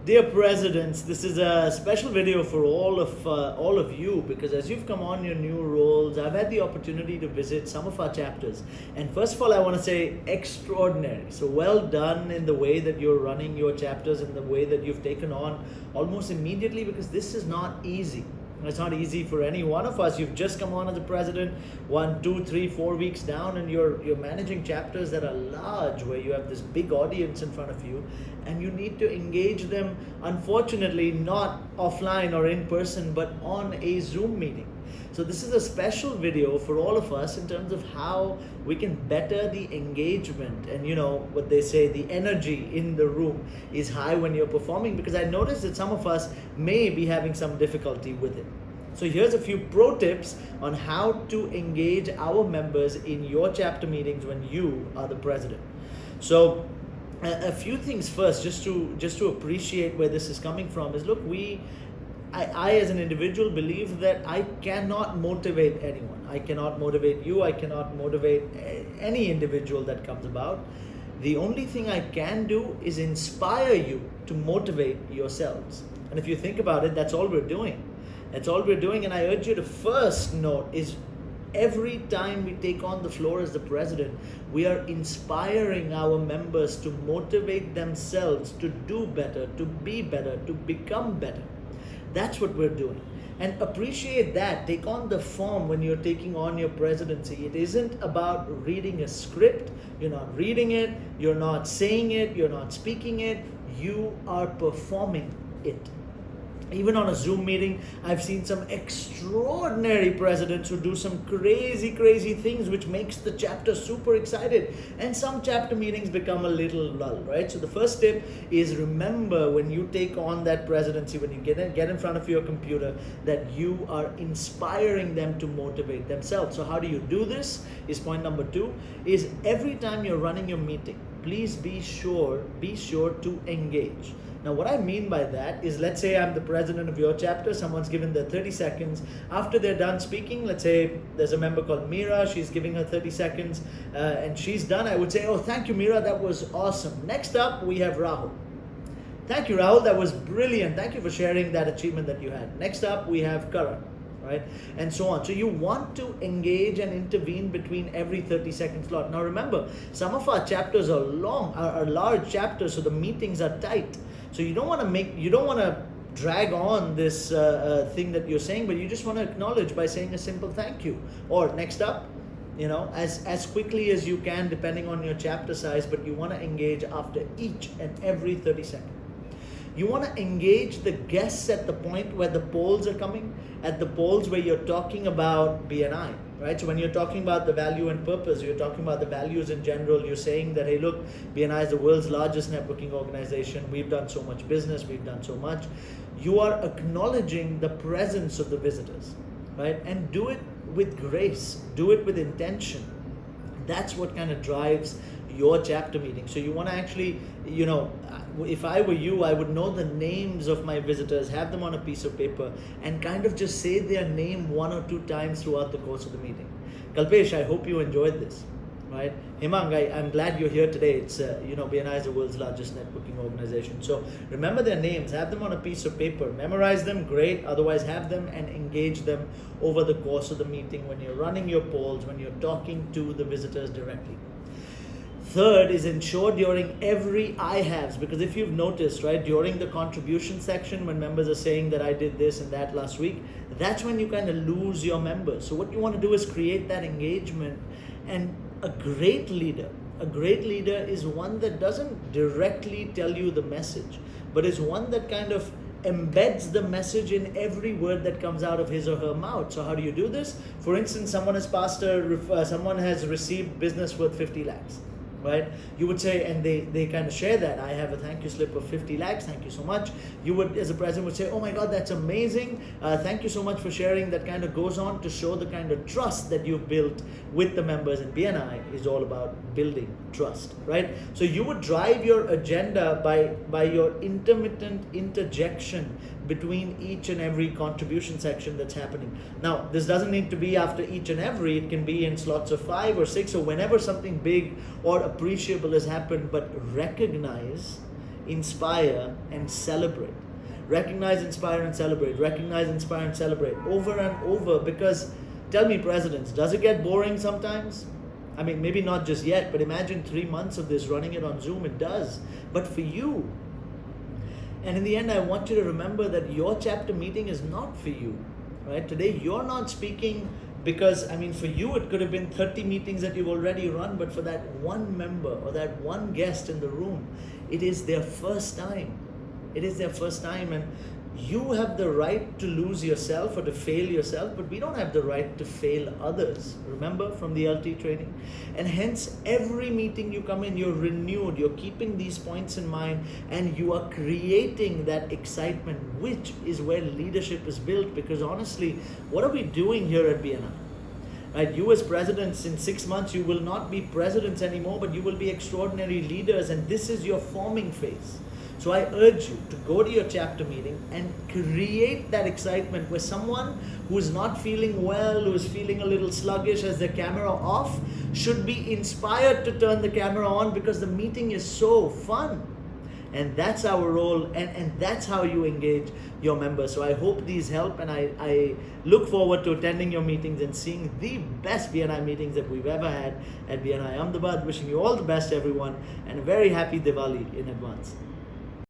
Dear presidents, this is a special video for all of you, because as you've come on your new roles, I've had the opportunity to visit some of our chapters. And first of all, I want to say extraordinary. So well done in the way that you're running your chapters and the way that you've taken on almost immediately, because this is not easy. It's not easy for any one of us. You've just come on as a president 1, 2, 3, 4 weeks down, and you're managing chapters that are large, where you have this big audience in front of you, and you need to engage them, unfortunately not offline or in person, but on a Zoom meeting. So this is a special video for all of us in terms of how we can better the engagement. And you know what they say, the energy in the room is high when you're performing, because I noticed that some of us may be having some difficulty with it. So here's a few pro tips on how to engage our members in your chapter meetings when you are the president. So a few things first, just to appreciate where this is coming from, is look, I as an individual believe that I cannot motivate anyone. I cannot motivate you. I cannot motivate any individual that comes about. The only thing I can do is inspire you to motivate yourselves. And if you think about it, that's all we're doing. That's all we're doing. And I urge you to first note is, every time we take on the floor as the president, we are inspiring our members to motivate themselves to do better, to be better, to become better. That's what we're doing. And appreciate that. Take on the form when you're taking on your presidency. It isn't about reading a script. You're not reading it. You're not saying it. You're not speaking it. You are performing it. Even on a Zoom meeting, I've seen some extraordinary presidents who do some crazy things, which makes the chapter super excited. And some chapter meetings become a little lull, right? So the first tip is, remember when you take on that presidency, when you get in front of your computer, that you are inspiring them to motivate themselves. So how do you do this? Is point number 2, is every time you're running your meeting, please be sure to engage. Now, what I mean by that is, let's say I'm the president of your chapter, someone's given their 30 seconds. After they're done speaking, let's say there's a member called Meera, she's giving her 30 seconds, and she's done. I would say, oh, thank you, Meera, that was awesome. Next up, we have Rahul. Thank you, Rahul, that was brilliant. Thank you for sharing that achievement that you had. Next up, we have Karan. Right? And so on. So you want to engage and intervene between every 30-second slot. Now remember, some of our chapters are large chapters, so the meetings are tight. So you don't want to drag on this thing that you're saying, but you just want to acknowledge by saying a simple thank you. Or next up, as quickly as you can, depending on your chapter size, but you want to engage after each and every 30 seconds. You want to engage the guests at the point where the polls are coming, at the polls where you're talking about BNI, right? So when you're talking about the value and purpose, you're talking about the values in general, you're saying that, hey, look, BNI is the world's largest networking organization. We've done so much business. We've done so much. You are acknowledging the presence of the visitors, right? And do it with grace. Do it with intention. That's what kind of drives your chapter meeting. So you want to actually, if I were you, I would know the names of my visitors, have them on a piece of paper, and kind of just say their name 1 or 2 times throughout the course of the meeting. Kalpesh, I hope you enjoyed this, right? Himang, I'm glad you're here today. It's, BNI is the world's largest networking organization. So remember their names, have them on a piece of paper, memorize them, great. Otherwise, have them and engage them over the course of the meeting when you're running your polls, when you're talking to the visitors directly. Third is, ensure during every I haves, because if you've noticed, right, during the contribution section, when members are saying that I did this and that last week, that's when you kind of lose your members. So what you want to do is create that engagement. And a great leader is one that doesn't directly tell you the message, but is one that kind of embeds the message in every word that comes out of his or her mouth. So how do you do this? For instance, someone has received business worth 50 lakhs. Right? You would say, and they kind of share that, I have a thank you slip of 50 lakhs, thank you so much. You would, as a president, would say, oh my God, that's amazing. Thank you so much for sharing. That kind of goes on to show the kind of trust that you've built with the members. And BNI is all about building trust, right? So you would drive your agenda by your intermittent interjection between each and every contribution section that's happening. Now, this doesn't need to be after each and every. It can be in slots of 5 or 6 or whenever something big or appreciable has happened, but recognize inspire, and celebrate. Recognize, inspire, and celebrate. Recognize, inspire, and celebrate. Over and over. Because tell me, presidents, does it get boring sometimes? I mean, maybe not just yet, but imagine 3 months of this running it on Zoom. It does. But for you, and in the end, I want you to remember that your chapter meeting is not for you, right? Today, you're not speaking because, I mean, for you, it could have been 30 meetings that you've already run, but for that one member or that one guest in the room, it is their first time. It is their first time, and you have the right to lose yourself or to fail yourself, but we don't have the right to fail others. Remember from the LT training? And hence, every meeting you come in, you're renewed, you're keeping these points in mind, and you are creating that excitement, which is where leadership is built. Because honestly, what are we doing here at BNI? Right, you as presidents, in 6 months, you will not be presidents anymore, but you will be extraordinary leaders, and this is your forming phase. So I urge you to go to your chapter meeting and create that excitement where someone who is not feeling well, who is feeling a little sluggish, has their camera off, should be inspired to turn the camera on because the meeting is so fun. And that's our role, and that's how you engage your members. So I hope these help, and I look forward to attending your meetings and seeing the best BNI meetings that we've ever had at BNI Ahmedabad. Wishing you all the best, everyone, and a very happy Diwali in advance.